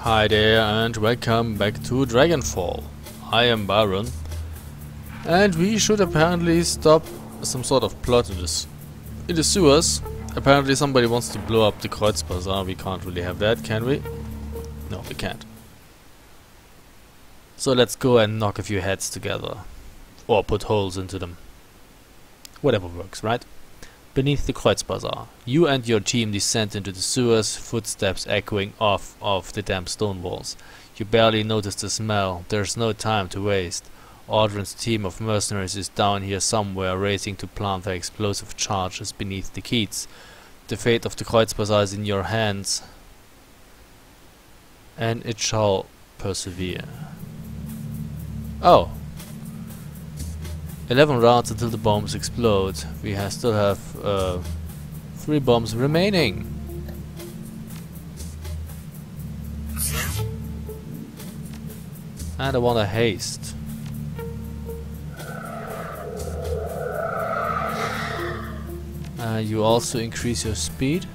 Hi there and welcome back to Dragonfall. I am Baron and we should apparently stop some sort of plot in the sewers. Apparently somebody wants to blow up the Kreuzbasar. We can't really have that, can we? No, we can't. So let's go and knock a few heads together. Or put holes into them. Whatever works, right? Beneath the Kreuzbasar, you and your team descend into the sewers, footsteps echoing off of the damp stone walls. You barely notice the smell. There's no time to waste. Audron's team of mercenaries is down here somewhere, racing to plant their explosive charges beneath the keys. The fate of the Kreuzbasar is in your hands, and it shall persevere. Oh. 11 rounds until the bombs explode. We still have 3 bombs remaining. And I want to haste. You also increase your speed.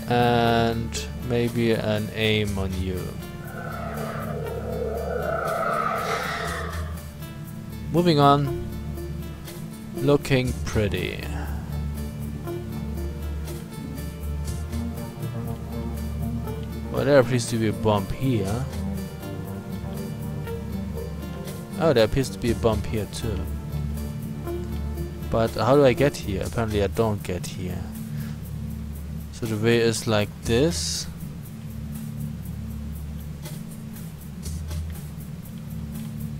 And maybe an aim on you. Moving on, looking pretty. Well, there appears to be a bump here. Oh, there appears to be a bump here too. But how do I get here? Apparently I don't get here. So the way is like this.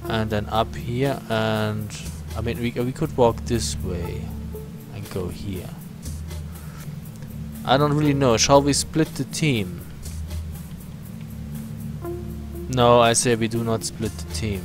And then up here, and I mean we could walk this way and go here. I don't really know. Shall we split the team? No, I say we do not split the team.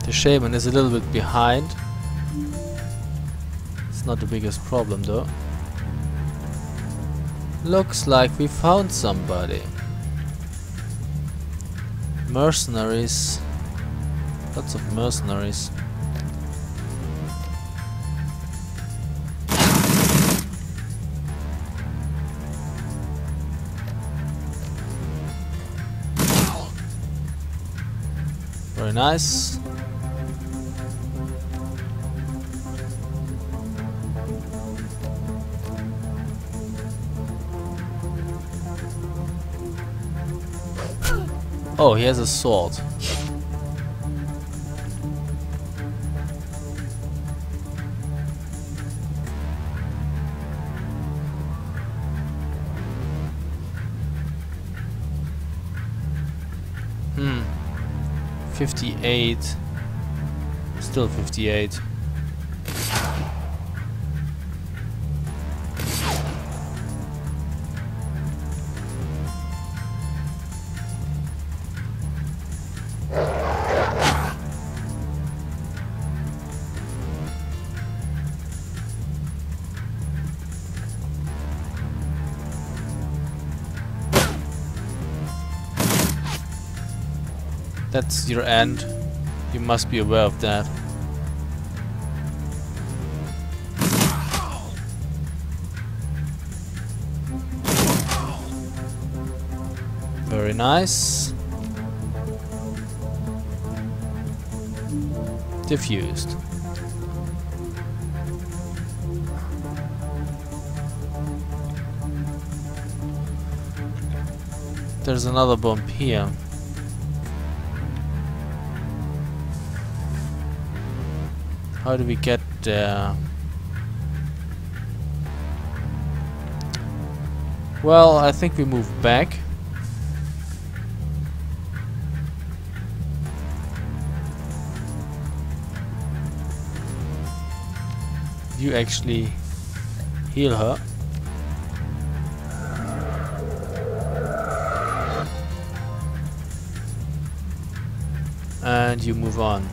The shaman is a little bit behind. It's not the biggest problem though. Looks like we found somebody. Mercenaries. Lots of mercenaries. Very nice. Oh, he has a sword. Hmm. 58. Still 58. That's your end. You must be aware of that. Very nice. Diffused. There's another bump here. How do we get there? Well, I think we move back. you actually heal her. And you move on.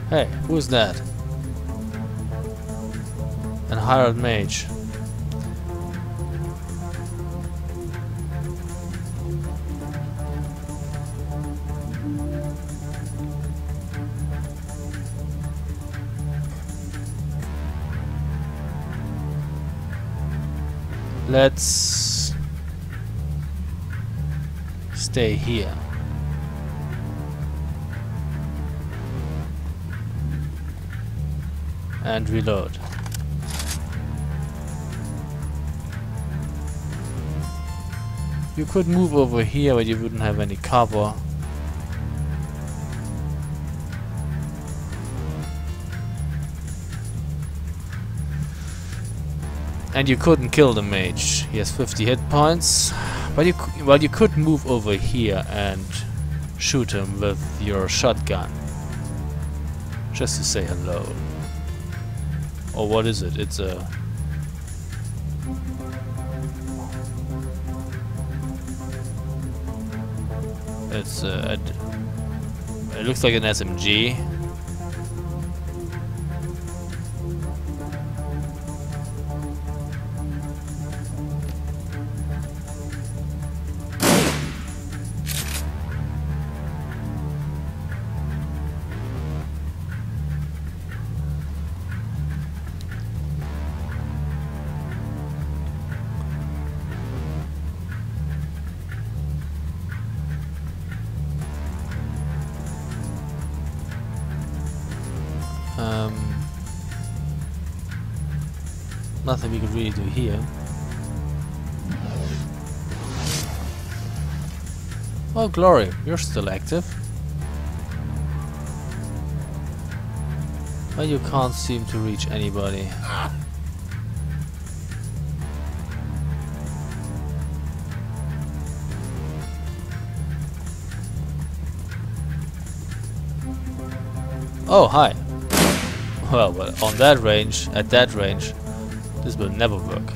Hey, who's that? An hired mage. Let's stay here. And reload. You could move over here, but you wouldn't have any cover. And you couldn't kill the mage. He has 50 hit points. But you could move over here and shoot him with your shotgun. Just to say hello. Or what is it? It's a... it looks like an SMG. Nothing we could really do here. Oh, Glory, you're still active. But you can't seem to reach anybody. Oh, hi. Well, but on that range, at that range, this will never work.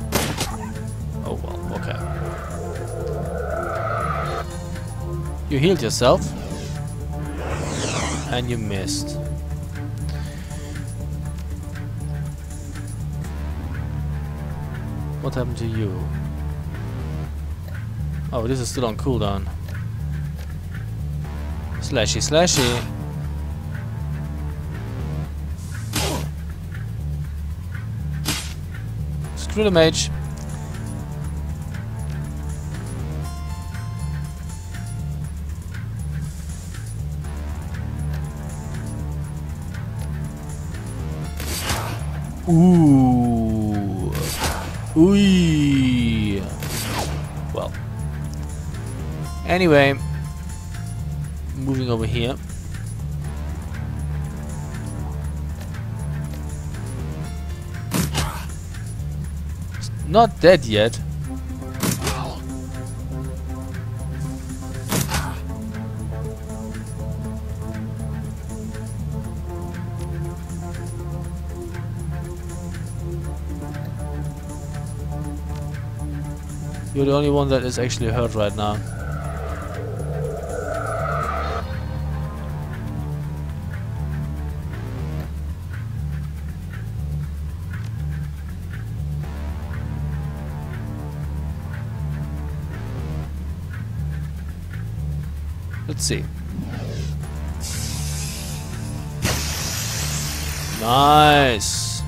Oh well, okay. You healed yourself. And you missed. What happened to you? Oh, this is still on cooldown. Slashy, slashy. Screw the mage. Ooh. Ooh. Well. Anyway, moving over here. Not dead yet. You're the only one that is actually hurt right now. Let's see. Nice.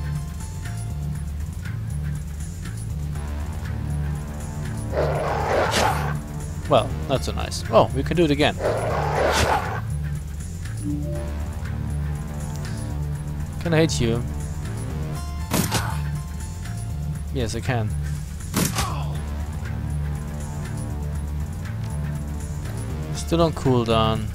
Well, not so nice. Oh, we can do it again. Can I hit you? Yes, I can. Still on cooldown.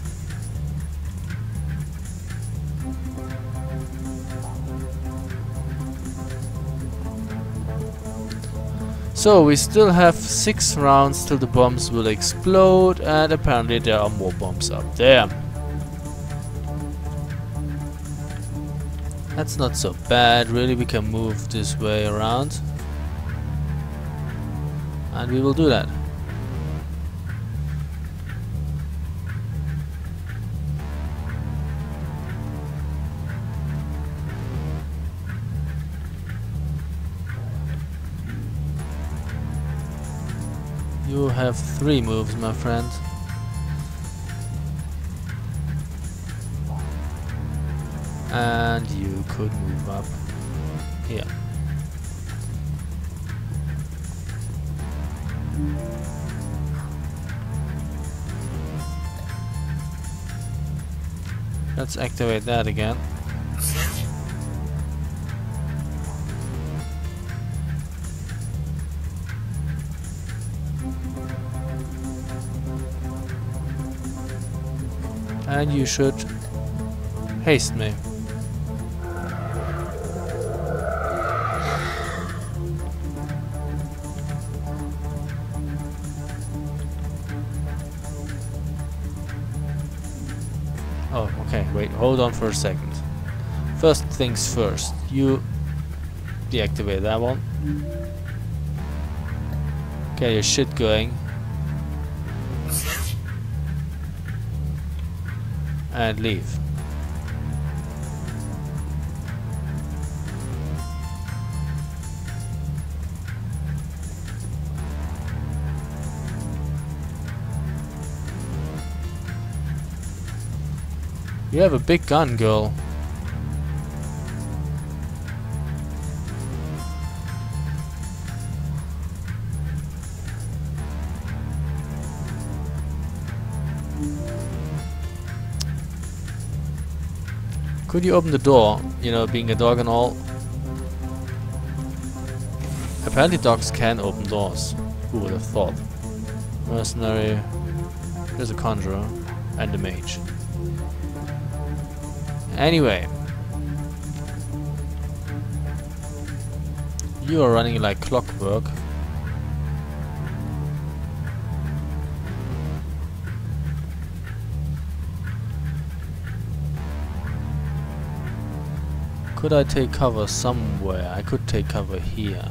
So we still have 6 rounds till the bombs will explode, and apparently there are more bombs up there. That's not so bad, really. We can move this way around, and we will do that. You have 3 moves, my friend. And you could move up here. Let's activate that again. And you should haste me. Oh, okay, wait, hold on for a second. First things first, you deactivate that one. Get your shit going. And leave. You have a big gun, girl. Could you open the door? You know, being a dog and all. Apparently dogs can open doors. Who would have thought? Mercenary. There's a conjurer. And a mage. Anyway. You are running like clockwork. Could I take cover somewhere? I could take cover here.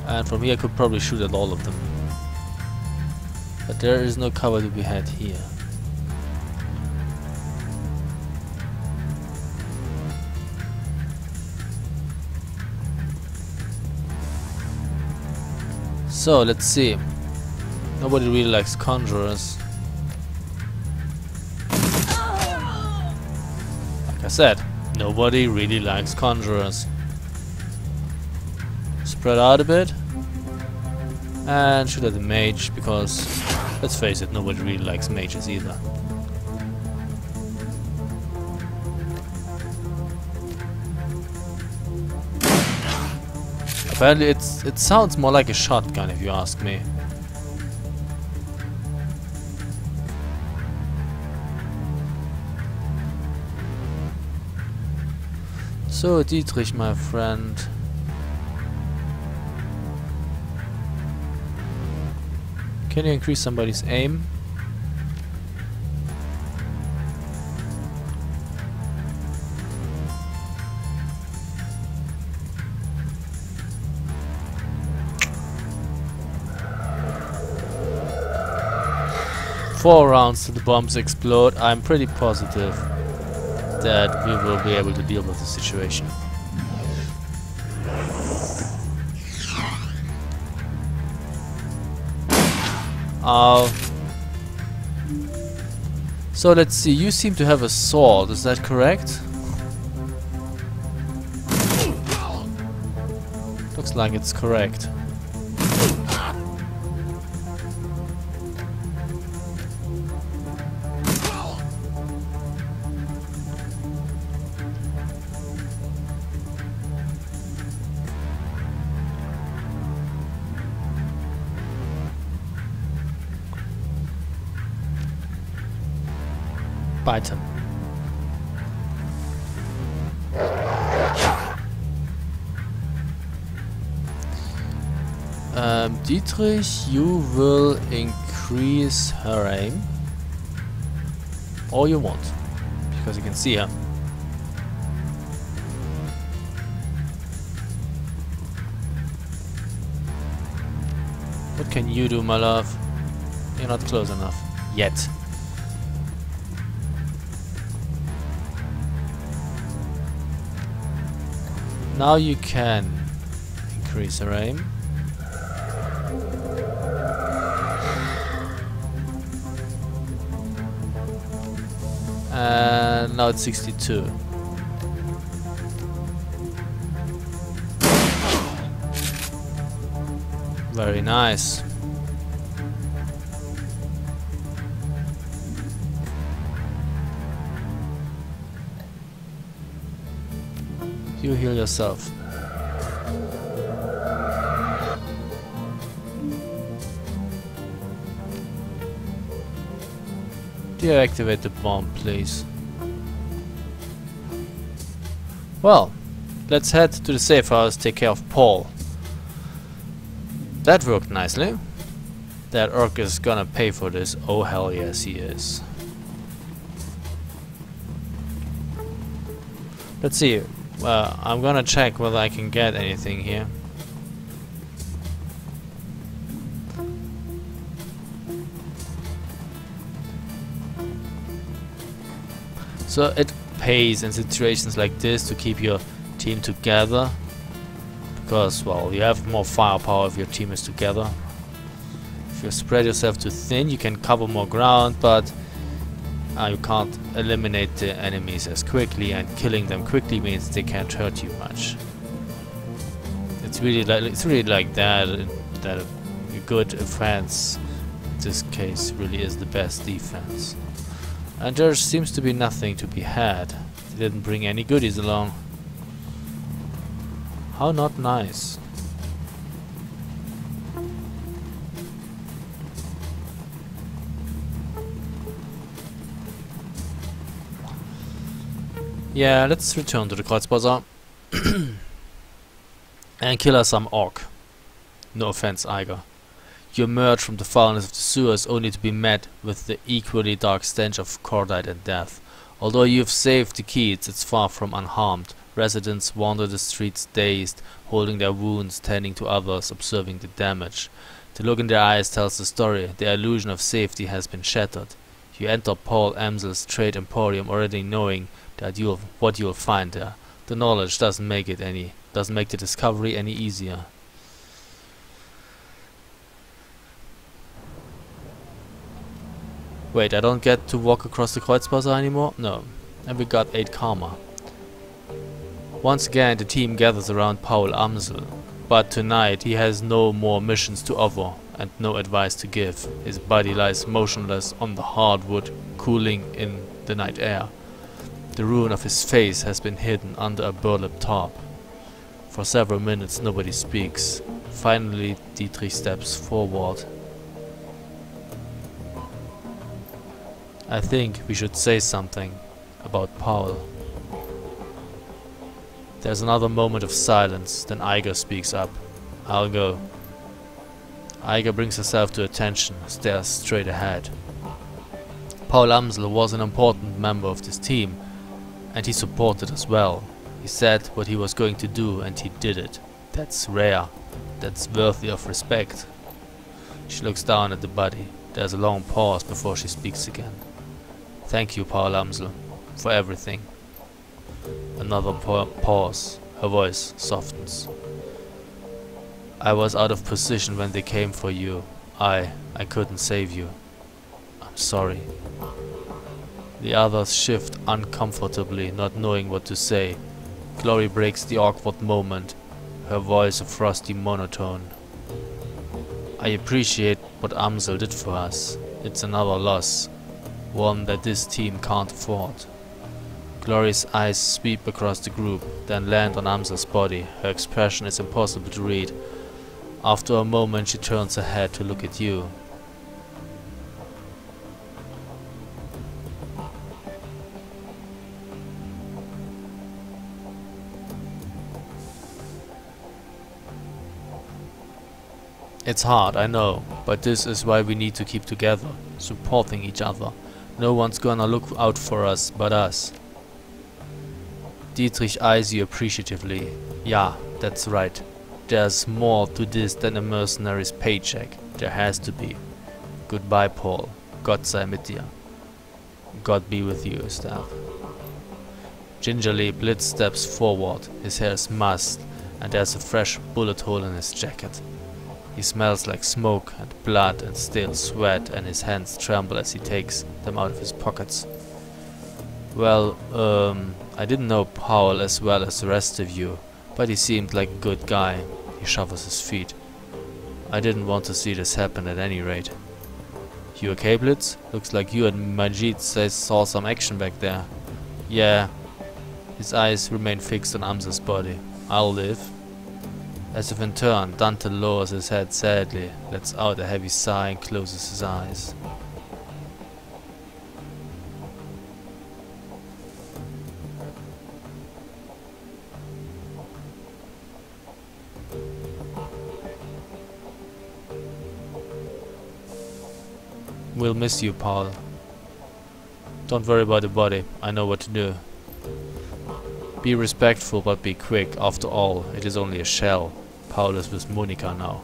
And from here I could probably shoot at all of them. But there is no cover to be had here. So let's see. Nobody really likes conjurers. Like I said, nobody really likes conjurers. Spread out a bit and shoot at the mage, because let's face it, nobody really likes mages either. Apparently it sounds more like a shotgun, if you ask me. So, Dietrich, my friend. Can you increase somebody's aim? Four rounds till the bombs explode. I'm pretty positive that we will be able to deal with the situation. So let's see, you seem to have a sword, is that correct? Looks like it's correct. Bite him. Dietrich, you will increase her aim. Or you won't, because you can see her. What can you do, my love? You're not close enough. Yet. Now you can increase her aim. And now it's 62. Very nice. You heal yourself. Deactivate the bomb, please. Well, let's head to the safe house, take care of Paul. That worked nicely. That orc is gonna pay for this. Oh hell yes, he is. Let's see. I'm gonna check whether I can get anything here. So it pays in situations like this to keep your team together, because, well, you have more firepower if your team is together. If you spread yourself too thin, you can cover more ground, but you can't eliminate the enemies as quickly, and killing them quickly means they can't hurt you much. It's really like that. That a good defense, in this case, really is the best defense. And there seems to be nothing to be had. They didn't bring any goodies along. How not nice. Yeah, let's return to the Kreuzbasar and kill us some orc. No offense, Eiger. You emerge from the foulness of the sewers only to be met with the equally dark stench of cordite and death. Although you've saved the keys, it's far from unharmed. Residents wander the streets dazed, holding their wounds, tending to others, observing the damage. The look in their eyes tells the story. The illusion of safety has been shattered. You enter Paul Amsel's trade emporium already knowing that what you'll find there. The knowledge doesn't make the discovery any easier. Wait, I don't get to walk across the Kreuzbasar anymore? No. And we got 8 karma. Once again the team gathers around Paul Amsel. But tonight he has no more missions to offer and no advice to give. His body lies motionless on the hardwood, cooling in the night air. The ruin of his face has been hidden under a burlap tarp. For several minutes nobody speaks. Finally Dietrich steps forward. I think we should say something about Paul. There's another moment of silence, then Eiger speaks up. I'll go. Eiger brings herself to attention, stares straight ahead. Paul Amsel was an important member of this team, and he supported us well. He said what he was going to do, and he did it. That's rare. That's worthy of respect. She looks down at the body. There's a long pause before she speaks again. Thank you, Paul Amsel, for everything. Another pause. Her voice softens. I was out of position when they came for you. I couldn't save you. I'm sorry. The others shift uncomfortably, not knowing what to say. Glory breaks the awkward moment, her voice a frosty monotone. I appreciate what Amsel did for us. It's another loss. One that this team can't afford. Glory's eyes sweep across the group, then land on Amsel's body. Her expression is impossible to read. After a moment she turns her head to look at you. It's hard, I know, but this is why we need to keep together, supporting each other. No one's gonna look out for us but us. Dietrich eyes you appreciatively. Yeah, that's right. There's more to this than a mercenary's paycheck. There has to be. Goodbye, Paul. Gott sei mit dir. God be with you, Staff. Gingerly, Blitz steps forward. His hair is mussed, and there's a fresh bullet hole in his jacket. He smells like smoke and blood and stale sweat, and his hands tremble as he takes them out of his pockets. Well, I didn't know Paul as well as the rest of you, but he seemed like a good guy. He shuffles his feet. I didn't want to see this happen at any rate. You okay, Blitz? Looks like you and Majid saw some action back there. Yeah. His eyes remain fixed on Amsa's body. I'll live. As if in turn, Dante lowers his head sadly, lets out a heavy sigh and closes his eyes. We'll miss you, Paul. Don't worry about the body, I know what to do. Be respectful, but be quick. After all, it is only a shell. Paul is with Monica now.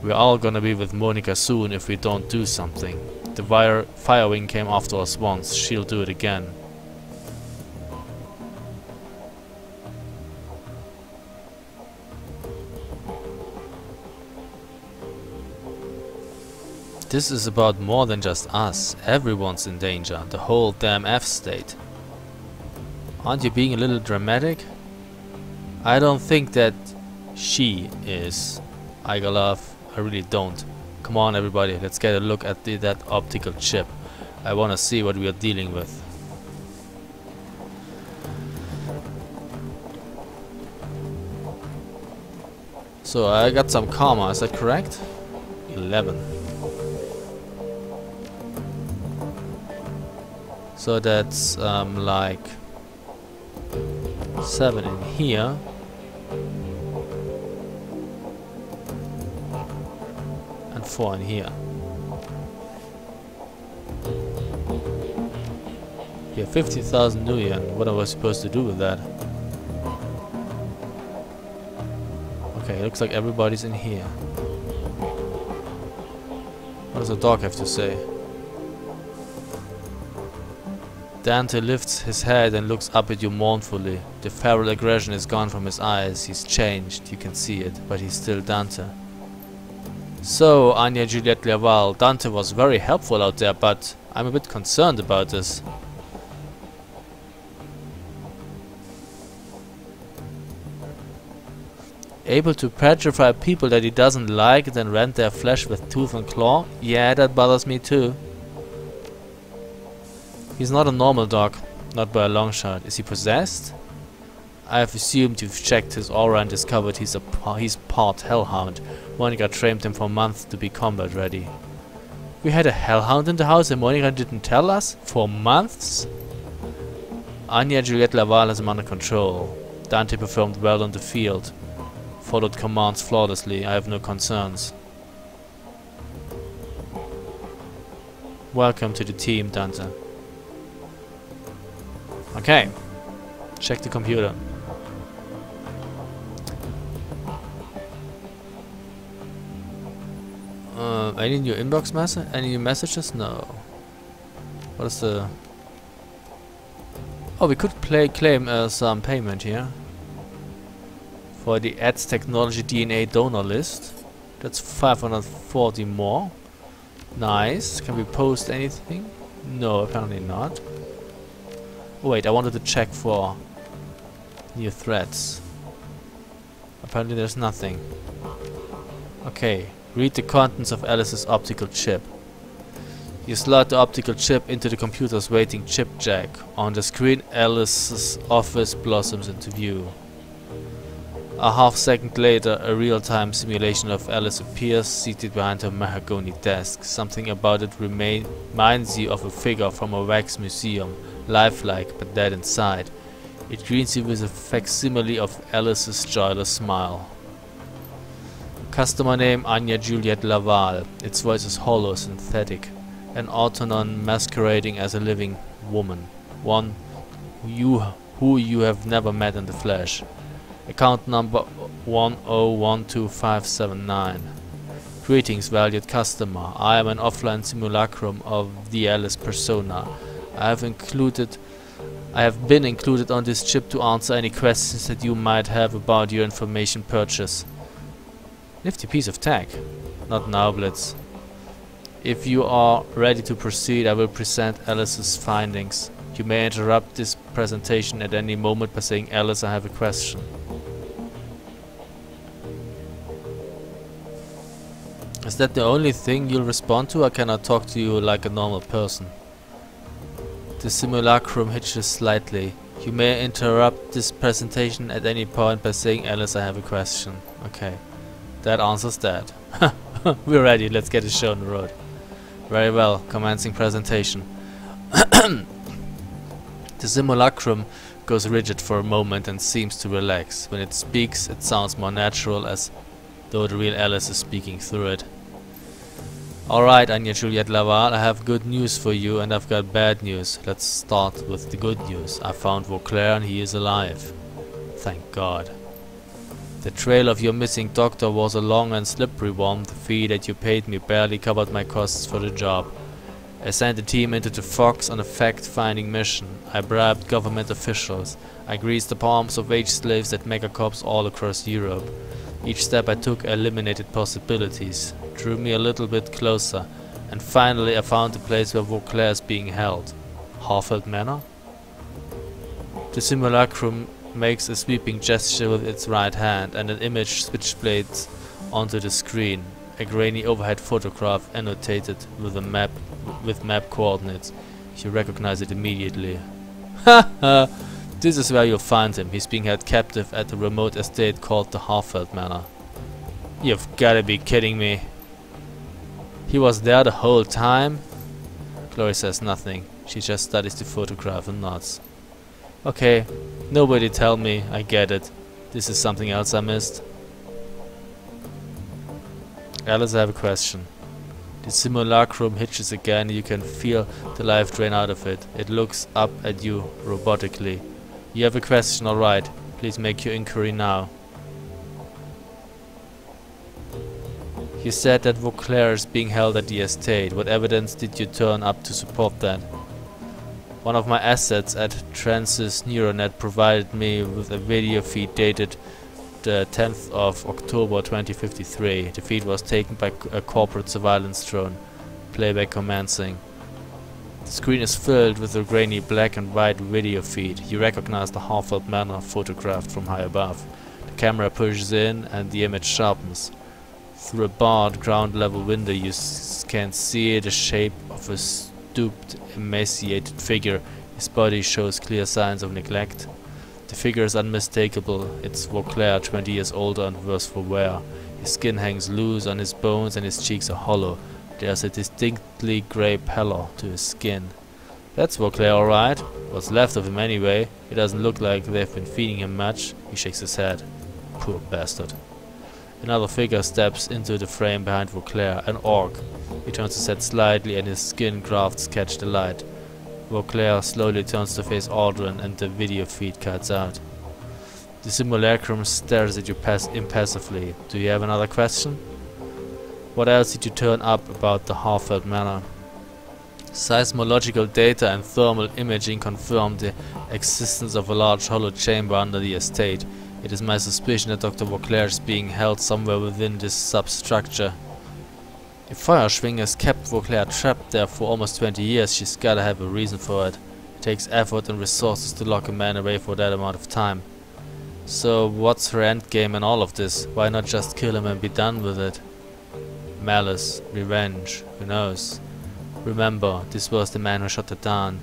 We're all gonna be with Monica soon if we don't do something. The fire wing came after us once, she'll do it again. This is about more than just us. Everyone's in danger. The whole damn F-state. Aren't you being a little dramatic? I don't think that she is. Igalov, I really don't. Come on everybody, let's get a look at that optical chip. I wanna see what we are dealing with. So I got some karma, is that correct? 11. So that's like 7 in here. And 4 in here. Yeah, 50,000 nuyen. What am I supposed to do with that? Okay, looks like everybody's in here. What does the dog have to say? Dante lifts his head and looks up at you mournfully. The feral aggression is gone from his eyes. He's changed, you can see it, but he's still Dante. So, Anya Juliette Laval, Dante was very helpful out there, but I'm a bit concerned about this. Able to petrify people that he doesn't like, then rend their flesh with tooth and claw? Yeah, that bothers me too. He's not a normal dog, not by a long shot. Is he possessed? I have assumed you've checked his aura and discovered he's part hellhound. Monica trained him for months to be combat ready. We had a hellhound in the house and Monica didn't tell us? For months? Anya Juliette Laval has him under control. Dante performed well on the field. Followed commands flawlessly. I have no concerns. Welcome to the team, Dante. Okay, check the computer. Any new inbox message? Any new messages? No. What is the... Oh, we could claim some payment here. For the Ads Technology DNA donor list. That's 540 more. Nice. Can we post anything? No, apparently not. Oh, wait, I wanted to check for new threats. Apparently there's nothing. Okay, read the contents of Alice's optical chip. You slot the optical chip into the computer's waiting chip jack. On the screen, Alice's office blossoms into view. A half-second later, a real-time simulation of Alice appears, seated behind her mahogany desk. Something about it reminds you of a figure from a wax museum. Lifelike, but dead inside. It greets you with a facsimile of Alice's joyless smile. Customer name Anya Juliet Laval. Its voice is hollow, synthetic. An autonon masquerading as a living woman. One who you have never met in the flesh. Account number 10125579. Greetings, valued customer. I am an offline simulacrum of the Alice persona. I have been included on this chip to answer any questions that you might have about your information purchase. Nifty piece of tech. Not now, Blitz. If you are ready to proceed, I will present Alice's findings. You may interrupt this presentation at any moment by saying, Alice, I have a question. Is that the only thing you'll respond to? I cannot talk to you like a normal person. The simulacrum hitches slightly. You may interrupt this presentation at any point by saying, Alice, I have a question. Okay. That answers that. We're ready, let's get the show on the road. Very well, commencing presentation. The simulacrum goes rigid for a moment and seems to relax. When it speaks, it sounds more natural, as though the real Alice is speaking through it. Alright, Anya Juliet Laval, I have good news for you and I've got bad news. Let's start with the good news. I found Vauclair and he is alive. Thank God. The trail of your missing doctor was a long and slippery one. The fee that you paid me barely covered my costs for the job. I sent a team into the Fox on a fact-finding mission. I bribed government officials. I greased the palms of wage slaves at megacorps all across Europe. Each step I took eliminated possibilities, drew me a little bit closer, and finally I found the place where Vauclair is being held. Harfeld Manor? The simulacrum makes a sweeping gesture with its right hand, and an image switchblades onto the screen. A grainy overhead photograph annotated with a map coordinates. You recognize it immediately. Ha ha! This is where you'll find him. He's being held captive at a remote estate called the Harfeld Manor. You've gotta be kidding me. He was there the whole time? Chloe says nothing. She just studies the photograph and nods. Okay, nobody tell me, I get it. This is something else I missed. Alice, I have a question. The simulacrum hitches again, you can feel the life drain out of it. It looks up at you robotically. You have a question, alright. Please make your inquiry now. You said that Vauclair is being held at the estate. What evidence did you turn up to support that? One of my assets at Transys Neuronet provided me with a video feed dated the 10th of October 2053. The feed was taken by a corporate surveillance drone. Playback commencing. The screen is filled with a grainy black and white video feed. You recognize the Harfeld Manor photographed from high above. The camera pushes in and the image sharpens. Through a barred ground level window you can see the shape of a stooped, emaciated figure. His body shows clear signs of neglect. The figure is unmistakable. It's Vauclair, 20 years older and worse for wear. His skin hangs loose on his bones and his cheeks are hollow. There's a distinctly grey pallor to his skin. That's Vauclair, alright. What's left of him anyway. He doesn't look like they've been feeding him much. He shakes his head. Poor bastard. Another figure steps into the frame behind Vauclair, an orc. He turns his head slightly and his skin grafts catch the light. Vauclair slowly turns to face Aldrin and the video feed cuts out. The simulacrum stares at you impassively. Do you have another question? What else did you turn up about the Harfeld Manor? Seismological data and thermal imaging confirm the existence of a large hollow chamber under the estate. It is my suspicion that Dr. Vauclair is being held somewhere within this substructure. If Feuerschwing has kept Vauclair trapped there for almost 20 years, she's gotta have a reason for it. It takes effort and resources to lock a man away for that amount of time. So what's her endgame in all of this? Why not just kill him and be done with it? Malice, revenge, who knows? Remember, this was the man who shot her down.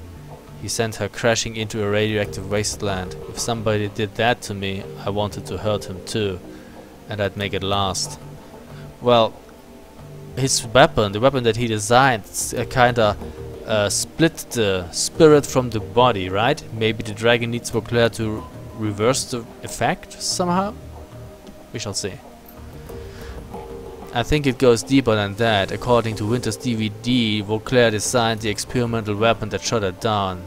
He sent her crashing into a radioactive wasteland. If somebody did that to me, I wanted to hurt him too. And I'd make it last. Well, his weapon, the weapon that he designed, kinda split the spirit from the body, right? Maybe the dragon needs Vauclair to reverse the effect somehow? We shall see. I think it goes deeper than that. According to Winter's DVD, Vauclair designed the experimental weapon that shot her down.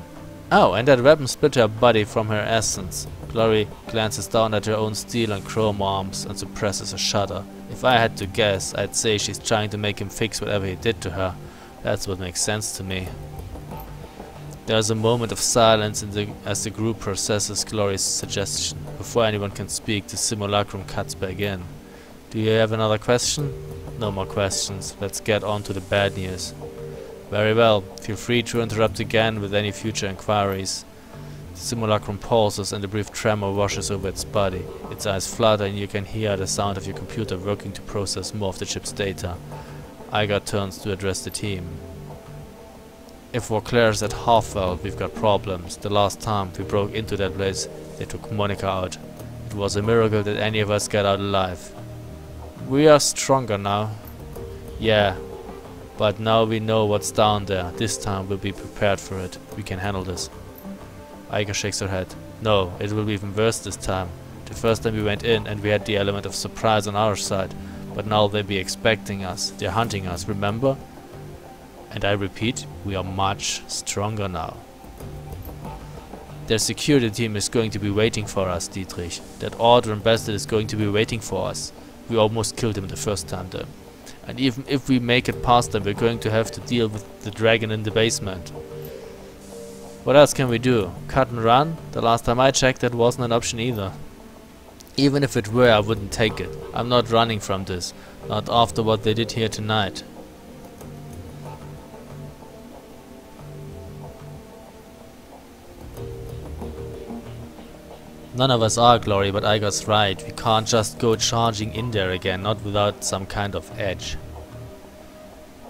Oh, and that weapon split her body from her essence. Glory glances down at her own steel and chrome arms and suppresses a shudder. If I had to guess, I'd say she's trying to make him fix whatever he did to her. That's what makes sense to me. There's a moment of silence as the group processes Glory's suggestion. Before anyone can speak, the simulacrum cuts back in. Do you have another question? No more questions. Let's get on to the bad news. Very well. Feel free to interrupt again with any future inquiries. The simulacrum pauses and a brief tremor washes over its body. Its eyes flutter and you can hear the sound of your computer working to process more of the chip's data. Igar turns to address the team. If Vauclair's at half-well, we've got problems. The last time we broke into that place, they took Monica out. It was a miracle that any of us got out alive. We are stronger now. Yeah, but now we know what's down there. This time we'll be prepared for it. We can handle this. Igar shakes her head. No, it will be even worse this time. The first time we went in and we had the element of surprise on our side. But now they'll be expecting us. They're hunting us, remember? And I repeat, we are much stronger now. Their security team is going to be waiting for us, Dietrich. That Order ambassador is going to be waiting for us. We almost killed him the first time though. And even if we make it past them, we're going to have to deal with the dragon in the basement. What else can we do? Cut and run? The last time I checked, that wasn't an option either. Even if it were, I wouldn't take it. I'm not running from this. Not after what they did here tonight. None of us are, Glory, but Igar's right. We can't just go charging in there again, not without some kind of edge.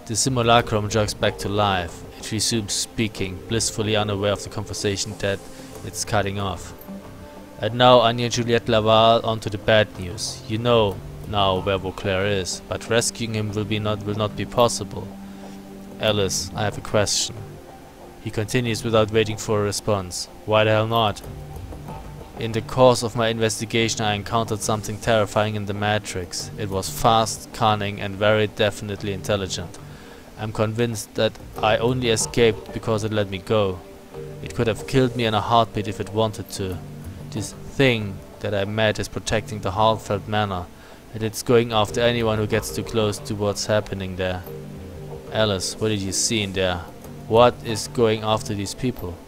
The simulacrum jogs back to life. It resumes speaking, blissfully unaware of the conversation that it's cutting off. And now Anya Juliette Laval onto the bad news. You know now where Vauclair is, but rescuing him will not be possible. Alice, I have a question. He continues without waiting for a response. Why the hell not? In the course of my investigation I encountered something terrifying in the Matrix. It was fast, cunning and very definitely intelligent. I'm convinced that I only escaped because it let me go. It could have killed me in a heartbeat if it wanted to. This thing that I met is protecting the Hartfeld Manor, and it's going after anyone who gets too close to what's happening there. Alice, what did you see in there? What is going after these people?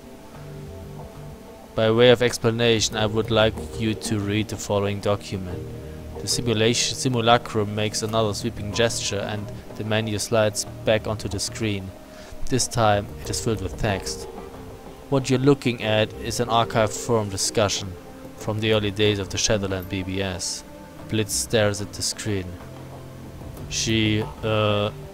By way of explanation, I would like you to read the following document. The simulacrum makes another sweeping gesture and the menu slides back onto the screen. This time it is filled with text. What you're looking at is an archived forum discussion from the early days of the Shadowrun BBS. Blitz stares at the screen.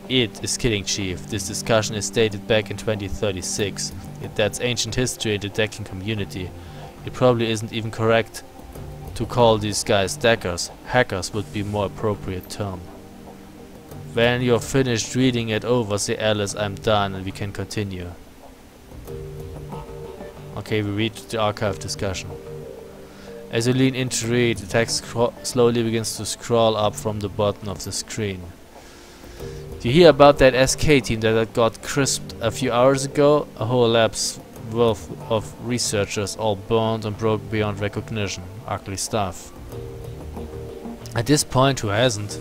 It is kidding, Chief. This discussion is dated back in 2036. That's ancient history in the decking community. It probably isn't even correct to call these guys deckers. Hackers would be more appropriate term. When you're finished reading it over, say Alice, I'm done and we can continue. Okay, we read the archive discussion. As you lean in to read, the text slowly begins to scroll up from the bottom of the screen. Do you hear about that SK team that got crisped a few hours ago? A whole lab's worth of researchers all burned and broke beyond recognition. Ugly stuff. At this point, who hasn't?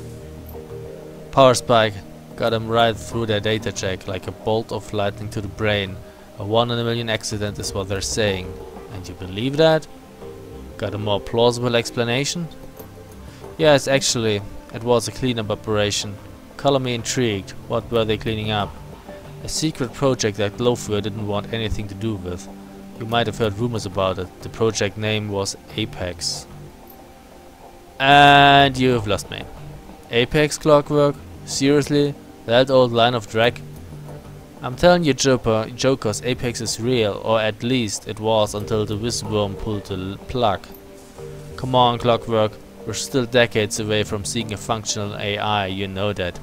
Power spike got them right through their data check like a bolt of lightning to the brain. A 1 in a million accident is what they're saying. And you believe that? Got a more plausible explanation? Yes, actually, it was a cleanup operation. Color me intrigued. What were they cleaning up? A secret project that Glowfur didn't want anything to do with. You might have heard rumors about it. The project name was Apex. And you've lost me. Apex, Clockwork? Seriously? That old line of drag? I'm telling you, Jokers, Apex is real, or at least it was until the Wizworm pulled the plug. Come on, Clockwork. We're still decades away from seeing a functional AI, you know that.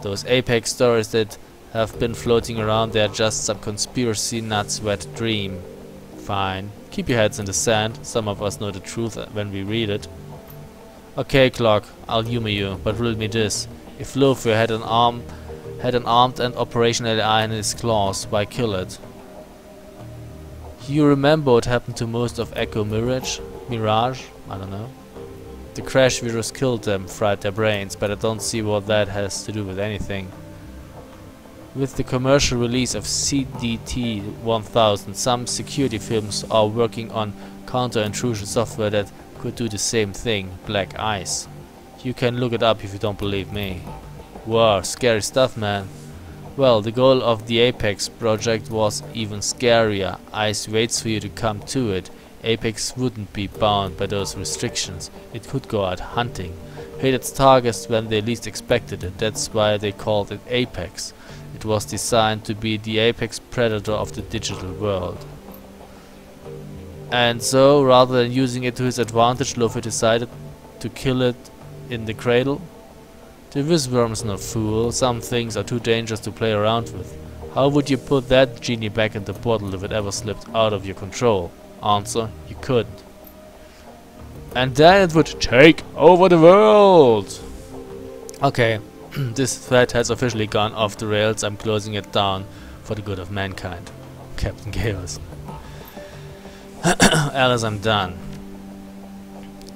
Those Apex stories that have been floating around, they're just some conspiracy nuts wet dream. Fine. Keep your heads in the sand. Some of us know the truth when we read it. Okay, Clock, I'll humor you, but riddle me this. If Lothier had an armed and operational AI in his claws, why kill it? You remember what happened to most of Echo Mirage? I don't know. The crash virus killed them, fried their brains, but I don't see what that has to do with anything. With the commercial release of CDT-1000, some security firms are working on counter-intrusion software that could do the same thing, Black Ice. You can look it up if you don't believe me. Wow, scary stuff, man. Well, the goal of the Apex project was even scarier. ICE waits for you to come to it. Apex wouldn't be bound by those restrictions. It could go out hunting. Hit its targets when they least expected it. That's why they called it Apex. It was designed to be the apex predator of the digital world. And so, rather than using it to his advantage, Luffy decided to kill it in the cradle. The Wizworm's no fool. Some things are too dangerous to play around with. How would you put that genie back in the bottle if it ever slipped out of your control? Answer: you couldn't. And then it would take over the world! Okay, this thread has officially gone off the rails. I'm closing it down for the good of mankind. Captain Chaos. Alice, I'm done.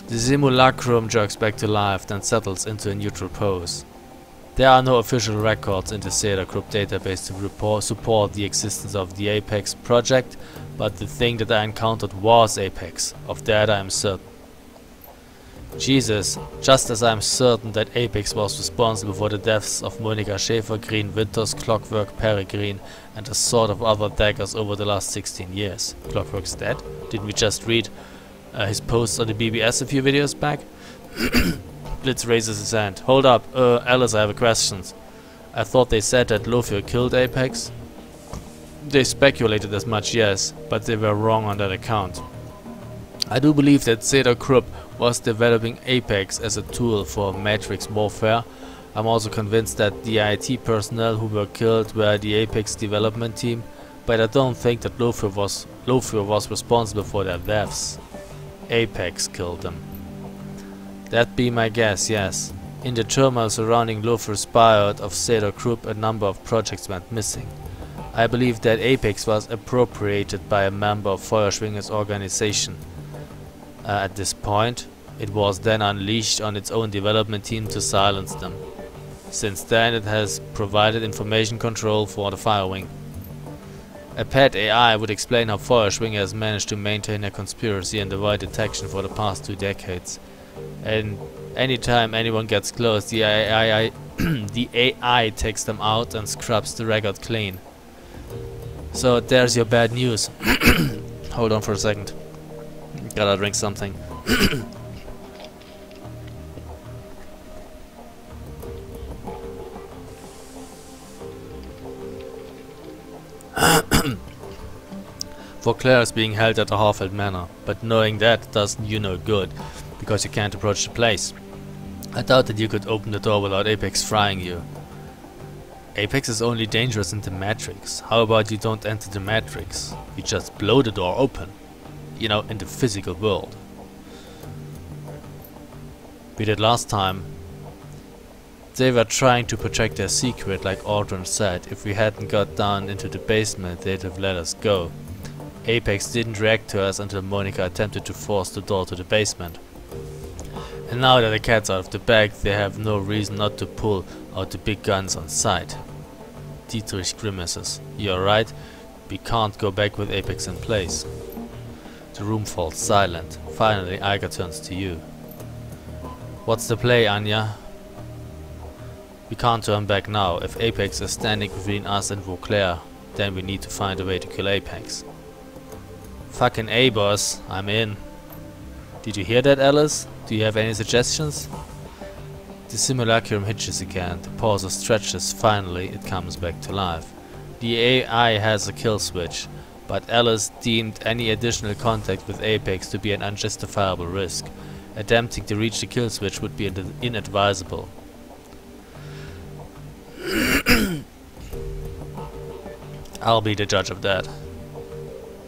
The simulacrum jerks back to life, then settles into a neutral pose. There are no official records in the Zeta Group database to support the existence of the Apex project, but the thing that I encountered was Apex. Of that I am certain. Jesus, just as I am certain that Apex was responsible for the deaths of Monica Schäfer, Green Winters, Clockwork, Peregrine, and a sort of other daggers over the last 16 years. Clockwork's dead? Didn't we just read his posts on the BBS a few videos back? Blitz raises his hand. Hold up, Alice, I have a question. I thought they said that Lothier killed Apex? They speculated as much, yes, but they were wrong on that account. I do believe that Zeta Group was developing Apex as a tool for Matrix warfare. I'm also convinced that the IT personnel who were killed were the Apex development team, but I don't think that Lothier was responsible for their deaths. Apex killed them. That'd be my guess, yes. In the turmoil surrounding Lothier's buyout of Zeta Group, a number of projects went missing. I believe that Apex was appropriated by a member of Feuerschwinger's organization. At this point, it was then unleashed on its own development team to silence them. Since then, it has provided information control for the Firewing. A pet AI would explain how Feuerschwinger has managed to maintain a conspiracy and avoid detection for the past 2 decades. And anytime anyone gets close, the AI takes them out and scrubs the record clean. So there's your bad news. Hold on for a second. Gotta drink something. For Claire is being held at the Harfeld Manor, but knowing that doesn't you no good, because you can't approach the place. I doubt that you could open the door without Apex frying you. Apex is only dangerous in the Matrix. How about you don't enter the Matrix? You just blow the door open. You know, in the physical world. We did last time. They were trying to protect their secret, like Aldrin said. If we hadn't got down into the basement, they'd have let us go. Apex didn't react to us until Monica attempted to force the door to the basement. And now that the cat's out of the bag, they have no reason not to pull out the big guns on sight. Dietrich grimaces. You're right, we can't go back with Apex in place. The room falls silent. Finally, Iger turns to you. What's the play, Anya? We can't turn back now. If Apex is standing between us and Vauclair, then we need to find a way to kill Apex. Fucking A, boss. I'm in. Did you hear that, Alice? Do you have any suggestions? The simulacrum hitches again. The pause stretches. Finally, it comes back to life. The AI has a kill switch, but Alice deemed any additional contact with Apex to be an unjustifiable risk. Attempting to reach the kill switch would be inadvisable. I'll be the judge of that.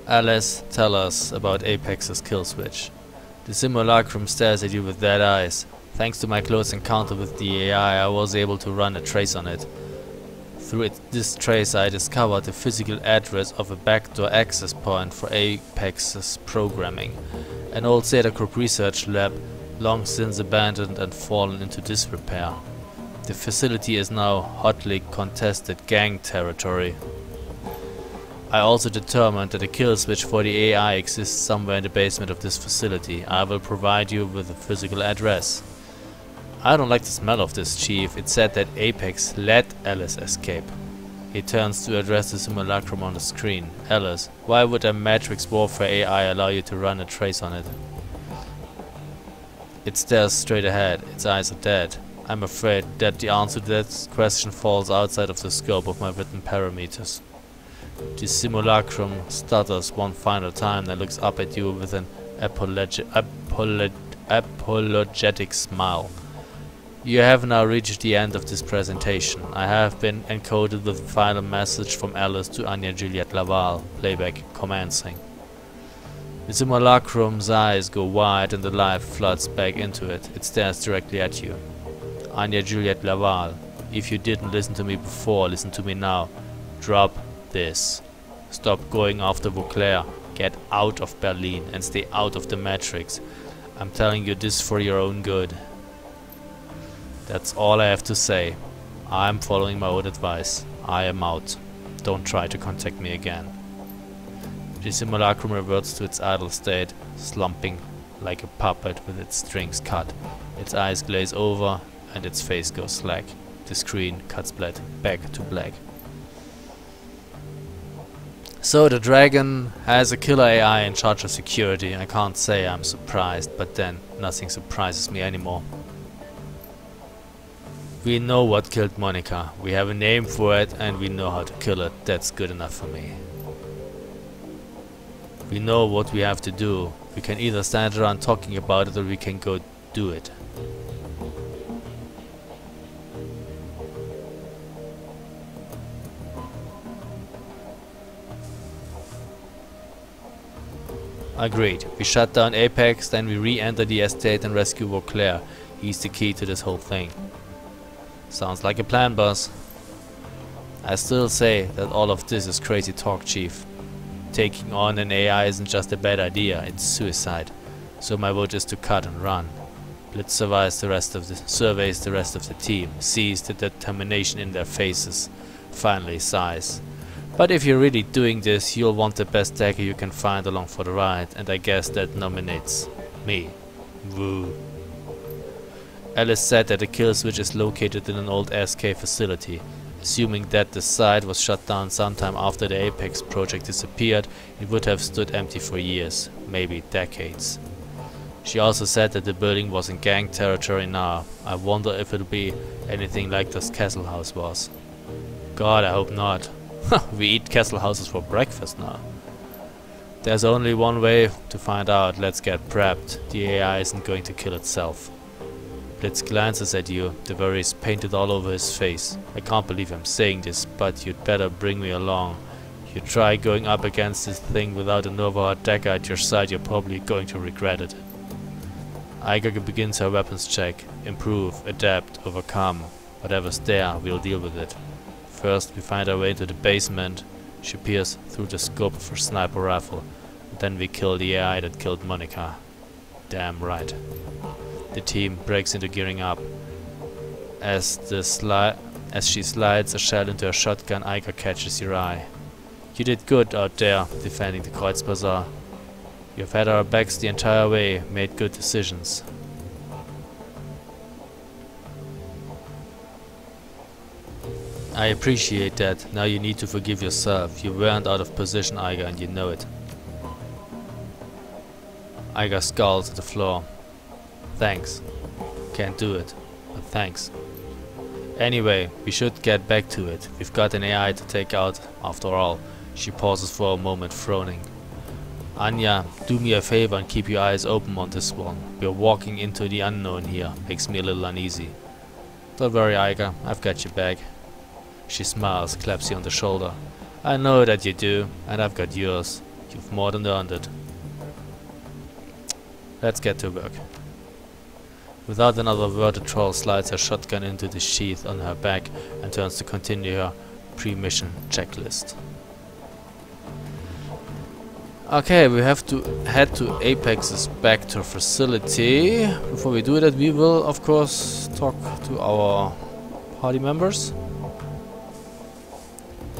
Alice, tell us about Apex's kill switch. The simulacrum stares at you with dead eyes. Thanks to my close encounter with the AI, I was able to run a trace on it. Through this trace I discovered the physical address of a backdoor access point for Apex's programming. An old Zeta Group research lab, long since abandoned and fallen into disrepair. The facility is now hotly contested gang territory. I also determined that a kill switch for the AI exists somewhere in the basement of this facility. I will provide you with a physical address. I don't like the smell of this, Chief. It said that Apex let Alice escape. He turns to address the simulacrum on the screen. Alice, why would a Matrix Warfare AI allow you to run a trace on it? It stares straight ahead. Its eyes are dead. I'm afraid that the answer to that question falls outside of the scope of my written parameters. The simulacrum stutters one final time and looks up at you with an apologetic smile. You have now reached the end of this presentation. I have been encoded with a final message from Alice to Anya Juliet Laval. Playback commencing. The simulacrum's eyes go wide and the light floods back into it. It stares directly at you. Anya Juliet Laval, if you didn't listen to me before, listen to me now. Drop this. Stop going after Vauclair. Get out of Berlin and stay out of the Matrix. I'm telling you this for your own good. That's all I have to say. I'm following my own advice. I am out. Don't try to contact me again. The simulacrum reverts to its idle state, slumping like a puppet with its strings cut. Its eyes glaze over and its face goes slack. The screen cuts back to black. So the Dragon has a killer AI in charge of security. I can't say I'm surprised, but then nothing surprises me anymore. We know what killed Monica. We have a name for it and we know how to kill it. That's good enough for me. We know what we have to do. We can either stand around talking about it or we can go do it. Agreed. We shut down Apex, then we re-enter the estate and rescue Vauclair. He's the key to this whole thing. Sounds like a plan, boss. I still say that all of this is crazy talk, Chief. Taking on an AI isn't just a bad idea, it's suicide. So my vote is to cut and run. Blitz surveys the rest of the team, sees the determination in their faces, finally sighs. But if you're really doing this, you'll want the best dagger you can find along for the ride, and I guess that nominates me. Woo. Alice said that the kill switch is located in an old SK facility. Assuming that the site was shut down sometime after the Apex project disappeared, it would have stood empty for years, maybe decades. She also said that the building was in gang territory now. I wonder if it'll be anything like this Castle House was. God, I hope not. We eat castle houses for breakfast now. There's only one way to find out. Let's get prepped. The AI isn't going to kill itself. Blitz glances at you, the worries painted all over his face. I can't believe I'm saying this, but you'd better bring me along. You try going up against this thing without an overhard dagger at your side, you're probably going to regret it. Iga begins her weapons check. Improve, adapt, overcome. Whatever's there, we'll deal with it. First, we find our way into the basement. She peers through the scope of her sniper rifle. Then we kill the AI that killed Monica. Damn right. The team breaks into gearing up. As she slides a shell into her shotgun, Iga catches your eye. You did good out there, defending the Kreuzbasar. You've had our backs the entire way, made good decisions. I appreciate that. Now you need to forgive yourself. You weren't out of position, Iga, and you know it. Iga scowls at the floor. Thanks. Can't do it, but thanks. Anyway, we should get back to it. We've got an AI to take out, after all. She pauses for a moment, frowning. Anya, do me a favor and keep your eyes open on this one. We're walking into the unknown here. Makes me a little uneasy. Don't worry, Iga. I've got your back. She smiles, claps you on the shoulder. I know that you do, and I've got yours. You've more than earned it. Let's get to work. Without another word, the troll slides her shotgun into the sheath on her back and turns to continue her pre-mission checklist. Okay, we have to head to Apex's Spectre facility. Before we do that, we will of course talk to our party members.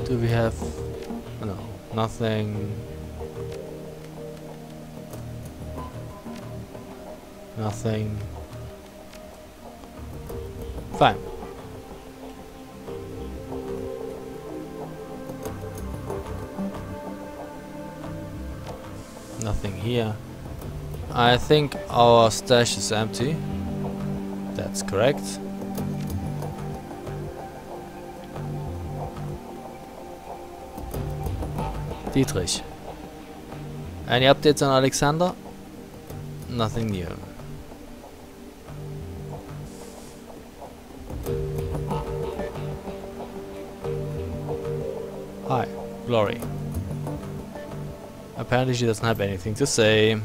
Do we have... no, nothing. Nothing. Fine. Nothing here. I think our stash is empty. That's correct. Dietrich. Any updates on Alexander? Nothing new. Hi, Glory. Apparently she doesn't have anything to say.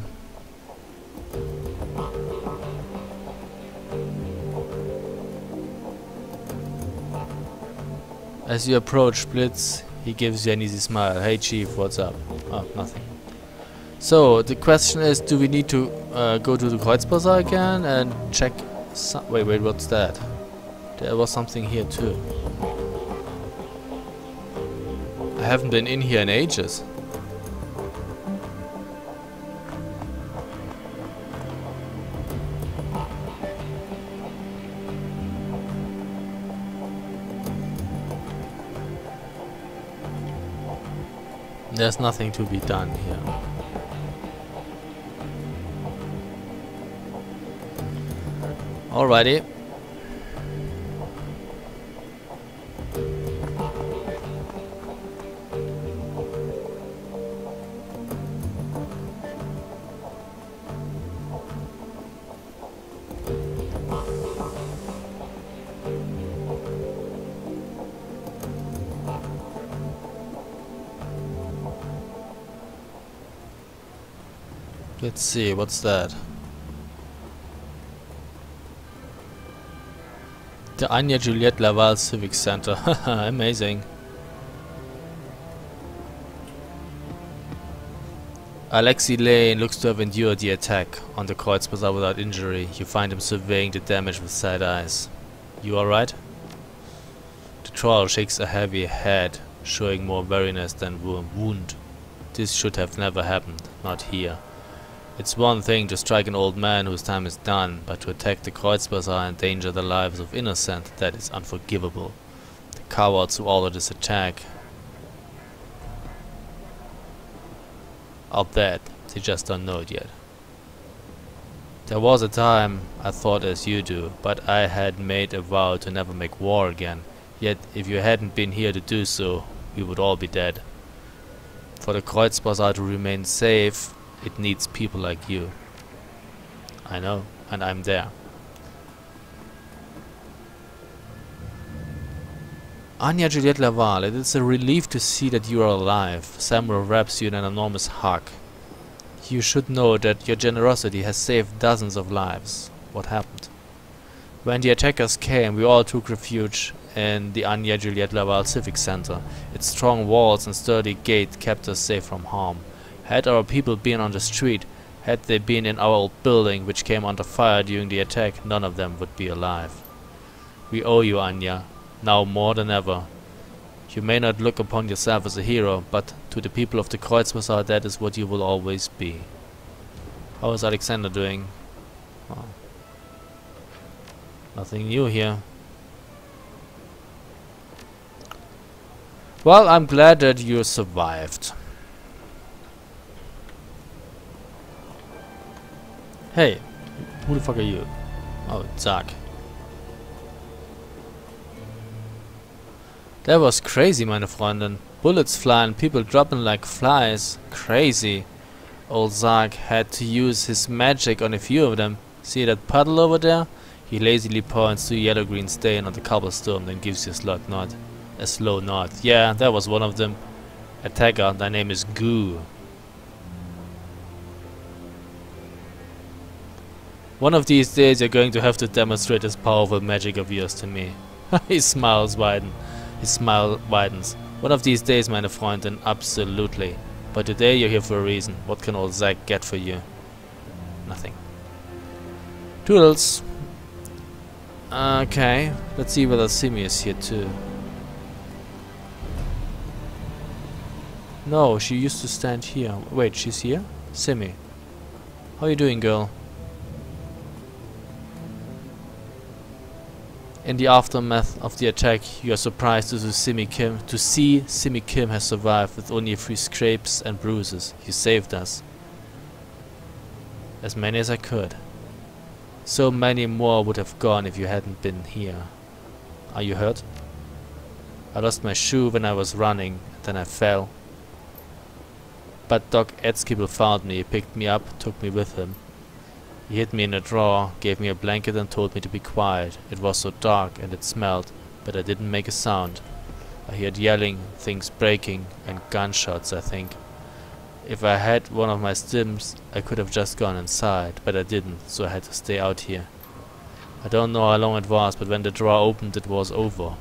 As you approach Blitz, he gives you an easy smile. Hey Chief, what's up? Oh, nothing. So, the question is, do we need to go to the Kreuzbasar again and check wait, what's that? There was something here too. I haven't been in here in ages. There's nothing to be done here. Alrighty. Let's see, what's that? The Anya Juliette Laval Civic Center. Amazing. Alexei Lane looks to have endured the attack on the Kreuzbasar without injury. You find him surveying the damage with sad eyes. You alright? The troll shakes a heavy head, showing more weariness than wound. This should have never happened, not here. It's one thing to strike an old man whose time is done, but to attack the Kreuzbasar and endanger the lives of innocent, that is unforgivable. The cowards who ordered this attack are dead, they just don't know it yet. There was a time I thought as you do, but I had made a vow to never make war again. Yet if you hadn't been here to do so, we would all be dead. For the Kreuzbasar to remain safe, it needs people like you. I know, and I'm there. Anya Juliette Laval, it is a relief to see that you are alive. Samuel wraps you in an enormous hug. You should know that your generosity has saved dozens of lives. What happened? When the attackers came, we all took refuge in the Anya Juliette Laval Civic Center. Its strong walls and sturdy gate kept us safe from harm. Had our people been on the street, had they been in our old building, which came under fire during the attack, none of them would be alive. We owe you, Anya, now more than ever. You may not look upon yourself as a hero, but to the people of the Kreuzbasar, that is what you will always be. How is Alexander doing? Oh. Nothing new here. Well, I'm glad that you survived. Hey, who the fuck are you? Oh, Zach. That was crazy, meine Freundin. Bullets flying, people dropping like flies. Crazy. Old Zach had to use his magic on a few of them. See that puddle over there? He lazily points to a yellow-green stain on the cobblestone, then gives you a slow nod. Yeah, that was one of them. Attacker, thy name is Goo. One of these days you're going to have to demonstrate this powerful magic of yours to me. His smile widens. One of these days, meine Freundin, absolutely. But today you're here for a reason. What can old Zack get for you? Nothing. Toodles. Okay, let's see whether Simi is here too. No, she used to stand here. Wait, she's here? Simi. How you doing, girl? In the aftermath of the attack, you are surprised to see Simi Kim has survived with only a few scrapes and bruises. You saved us. As many as I could. So many more would have gone if you hadn't been here. Are you hurt? I lost my shoe when I was running, then I fell. But Doc Edskibble found me, picked me up, took me with him. He hid me in a drawer, gave me a blanket and told me to be quiet. It was so dark and it smelled, but I didn't make a sound. I heard yelling, things breaking, and gunshots, I think. If I had one of my stims, I could have just gone inside, but I didn't, so I had to stay out here. I don't know how long it was, but when the drawer opened it was over.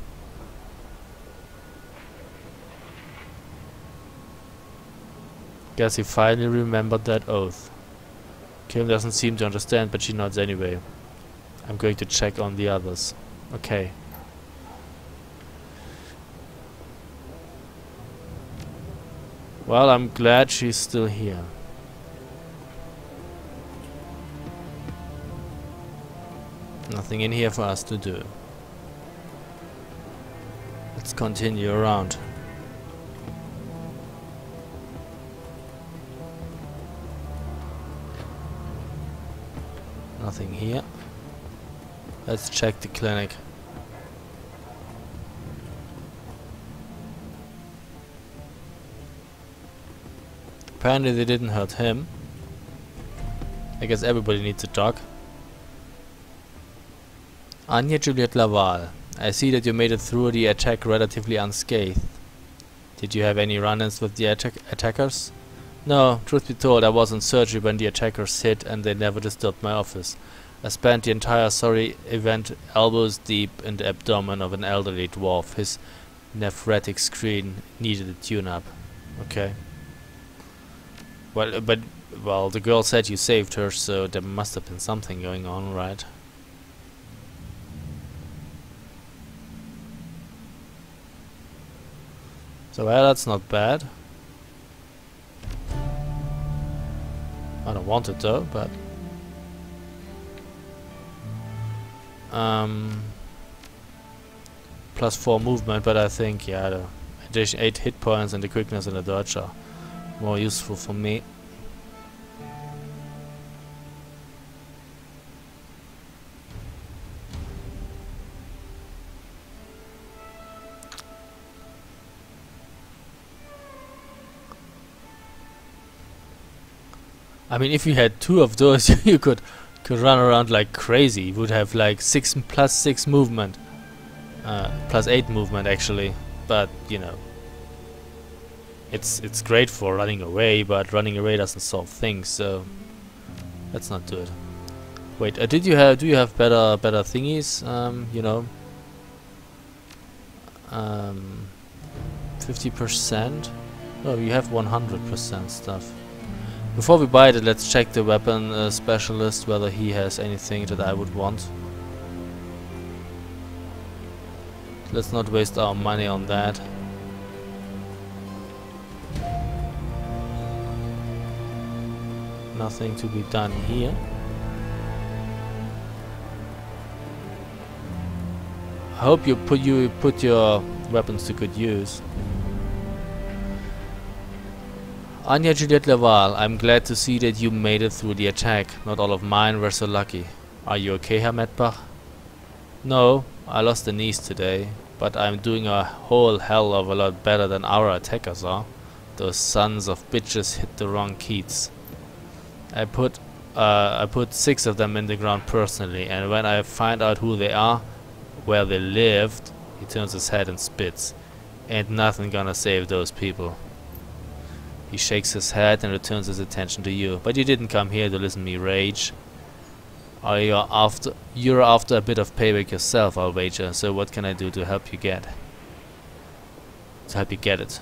Guess he finally remembered that oath. Kim doesn't seem to understand, but she nods anyway. I'm going to check on the others. Okay. Well, I'm glad she's still here. Nothing in here for us to do. Let's continue around. Nothing here. Let's check the clinic. Apparently they didn't hurt him. I guess everybody needs a dog. Anya Juliet Laval, I see that you made it through the attack relatively unscathed. Did you have any run-ins with the attackers? No, truth be told, I was in surgery when the attackers hit and they never disturbed my office. I spent the entire sorry event elbows deep in the abdomen of an elderly dwarf. His nephretic screen needed a tune-up. Okay. Well, the girl said you saved her, so there must have been something going on, right? So, well, that's not bad. I don't want it though, but +4 movement, but I think yeah, the addition 8 hit points and the quickness and the dodge are more useful for me. I mean, if you had 2 of those, you could run around like crazy. You would have like +6 movement, +8 movement actually. But you know, it's great for running away, but running away doesn't solve things. So let's not do it. Wait, do you have better thingies? You know, 50%. No, you have 100% stuff. Before we buy it, let's check the weapon specialist, whether he has anything that I would want. Let's not waste our money on that. Nothing to be done here. I hope you put your weapons to good use. Anya Juliet Laval, I'm glad to see that you made it through the attack. Not all of mine were so lucky. Are you okay, Herr Medbach? No, I lost a niece today, but I'm doing a whole hell of a lot better than our attackers are. Those sons of bitches hit the wrong Keats. I put 6 of them in the ground personally, and when I find out who they are, where they lived, he turns his head and spits. Ain't nothing gonna save those people. He shakes his head and returns his attention to you. But you didn't come here to listen to me rage. Or you're after a bit of payback yourself, I'll wager. So what can I do to help you get? To help you get it.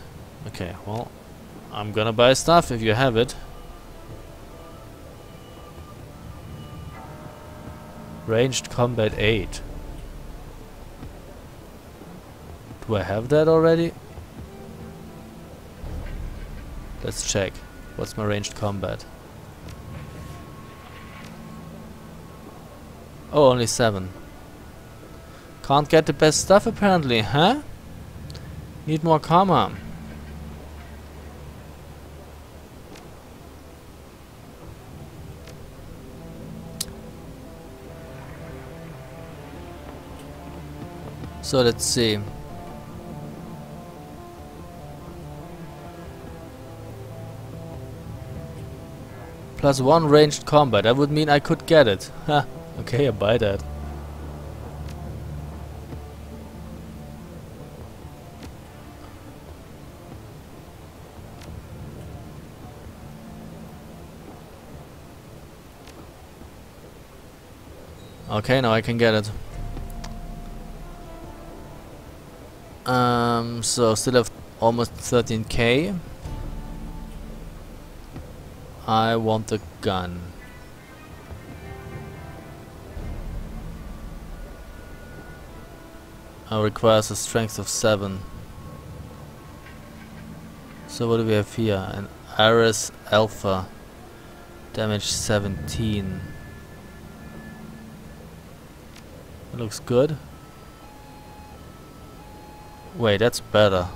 Okay, well, I'm gonna buy stuff if you have it. Ranged combat 8. Do I have that already? Let's check. What's my ranged combat? Oh, only 7. Can't get the best stuff apparently, huh? Need more karma. So let's see. +1 ranged combat. That would mean I could get it. Ha. Okay, I buy that. Okay, now I can get it. So still have almost 13k. I want the gun. Requires a strength of 7. So what do we have here? An Iris Alpha. Damage 17. That looks good. Wait, that's better.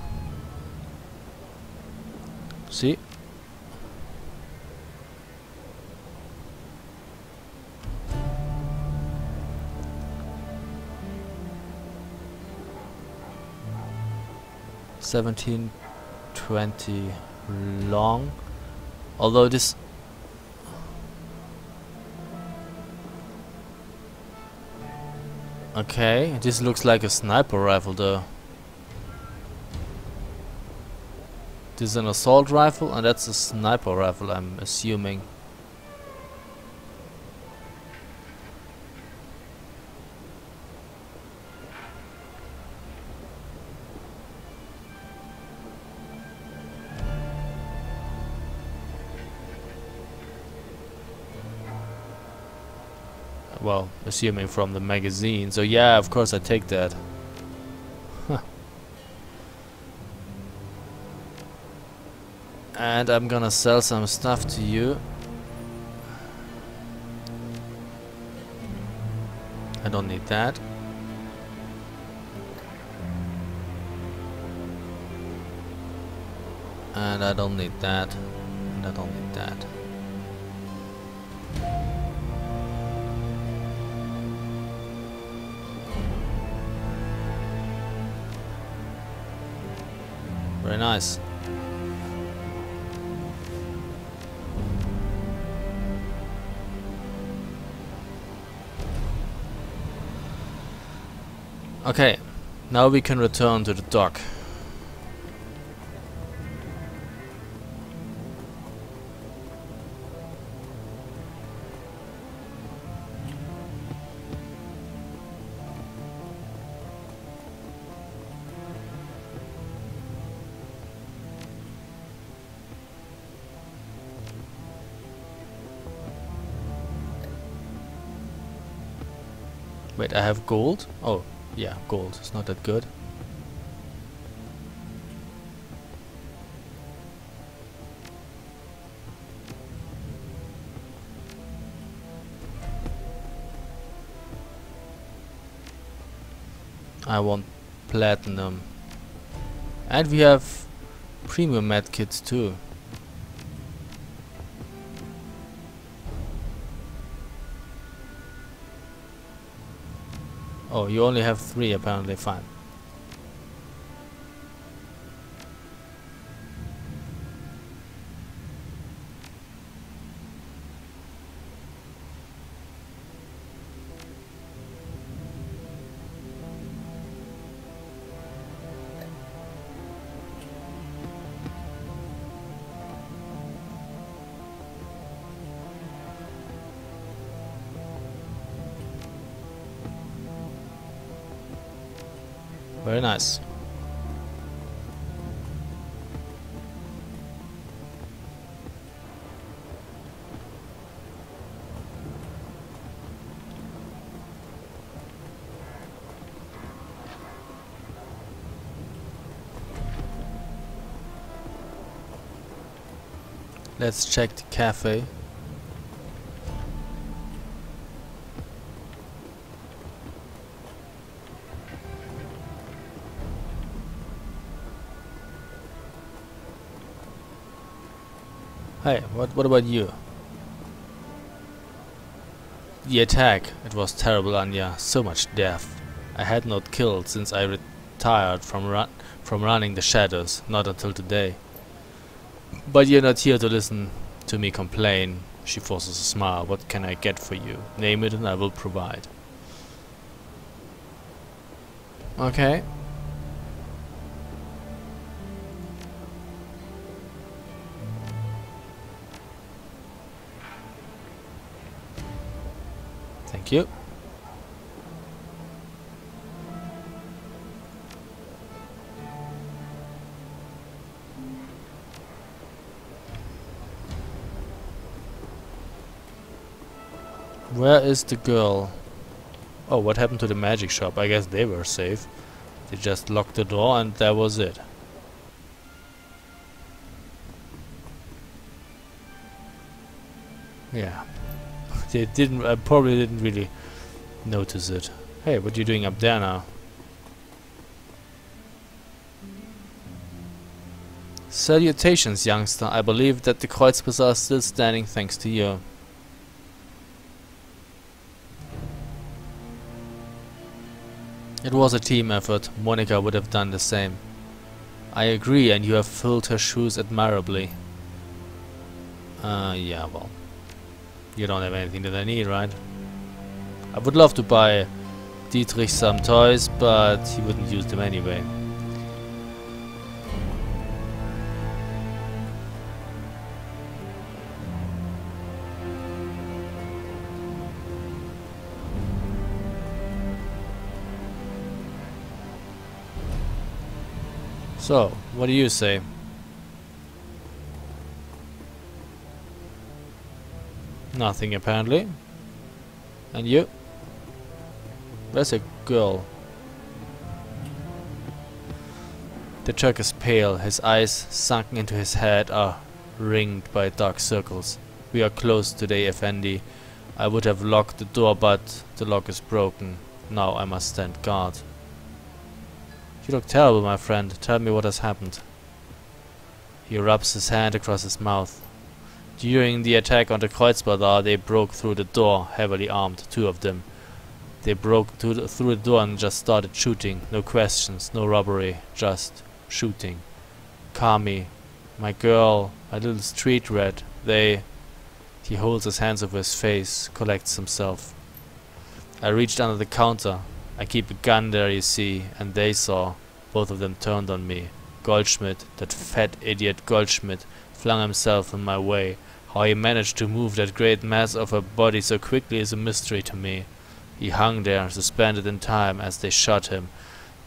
See? $17.20 long. Although this okay, this looks like a sniper rifle though. This is an assault rifle and that's a sniper rifle, I'm assuming. Well, assuming from the magazine. So yeah, of course I take that. Huh. And I'm gonna sell some stuff to you. I don't need that. And I don't need that. And I don't need that. Very nice. Okay, now we can return to the dock. Wait, I have gold? Oh, yeah, gold. It's not that good. I want platinum. And we have premium medkits too. Oh, you only have 3 apparently, fine. Very nice. Let's check the cafe. Hey, what about you? The attack, it was terrible, Anya. So much death. I had not killed since I retired from running the shadows, not until today. But you're not here to listen to me complain. She forces a smile. What can I get for you? Name it and I will provide. Okay. Thank you. Where is the girl? Oh, what happened to the magic shop? I guess they were safe. They just locked the door and that was it. Yeah. They didn't, I probably didn't really notice it. Hey, what are you doing up there now? Salutations, youngster. I believe that the Kreuzbasar is still standing thanks to you. It was a team effort. Monica would have done the same. I agree, and you have filled her shoes admirably. Yeah, well. You don't have anything that I need, right? I would love to buy Dietrich some toys, but he wouldn't use them anyway. So, what do you say? Nothing apparently. And you? Where's a girl? The Turk is pale, his eyes sunken into his head are ringed by dark circles. We are closed today, Effendi. I would have locked the door, but the lock is broken. Now I must stand guard. You look terrible, my friend. Tell me what has happened. He rubs his hand across his mouth. During the attack on the Kreuzbasar, they broke through the door, heavily armed, 2 of them. They broke through the door and just started shooting. No questions, no robbery, just shooting. Kami, my girl, my little street rat, they... He holds his hands over his face, collects himself. I reached under the counter. I keep a gun there, you see, and they saw. Both of them turned on me. Goldschmidt, that fat idiot Goldschmidt, flung himself in my way. How he managed to move that great mass of a body so quickly is a mystery to me. He hung there, suspended in time as they shot him,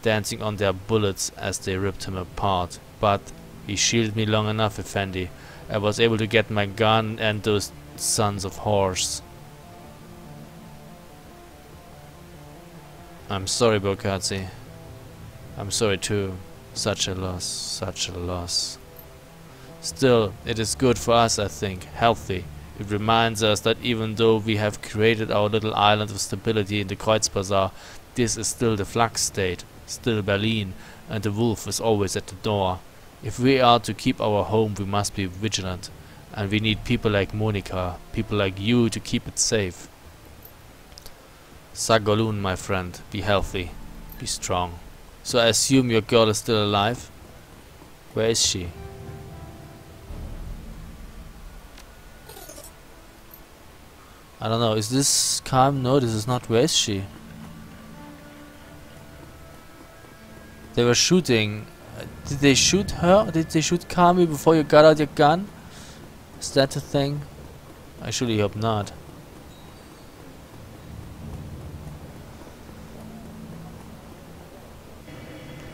dancing on their bullets as they ripped him apart. But he shielded me long enough, Effendi. I was able to get my gun and those sons of whores. I'm sorry, Bokatsi. I'm sorry too. Such a loss, such a loss. Still, it is good for us, I think. Healthy. It reminds us that even though we have created our little island of stability in the Kreuzbasar, this is still the flux state, still Berlin, and the wolf is always at the door. If we are to keep our home, we must be vigilant. And we need people like Monica, people like you to keep it safe. Sagolun, my friend, be healthy, be strong. So I assume your girl is still alive? Where is she? I don't know, is this calm? No, this is not. Where is she? They were shooting. Did they shoot her? Did they shoot Kami before you got out your gun? Is that a thing? I surely hope not.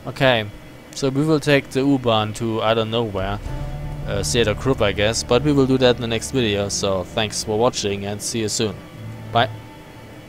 Okay, so we will take the U-Bahn to I don't know where. Theater Krupp, I guess, but we will do that in the next video, so thanks for watching and see you soon. Bye.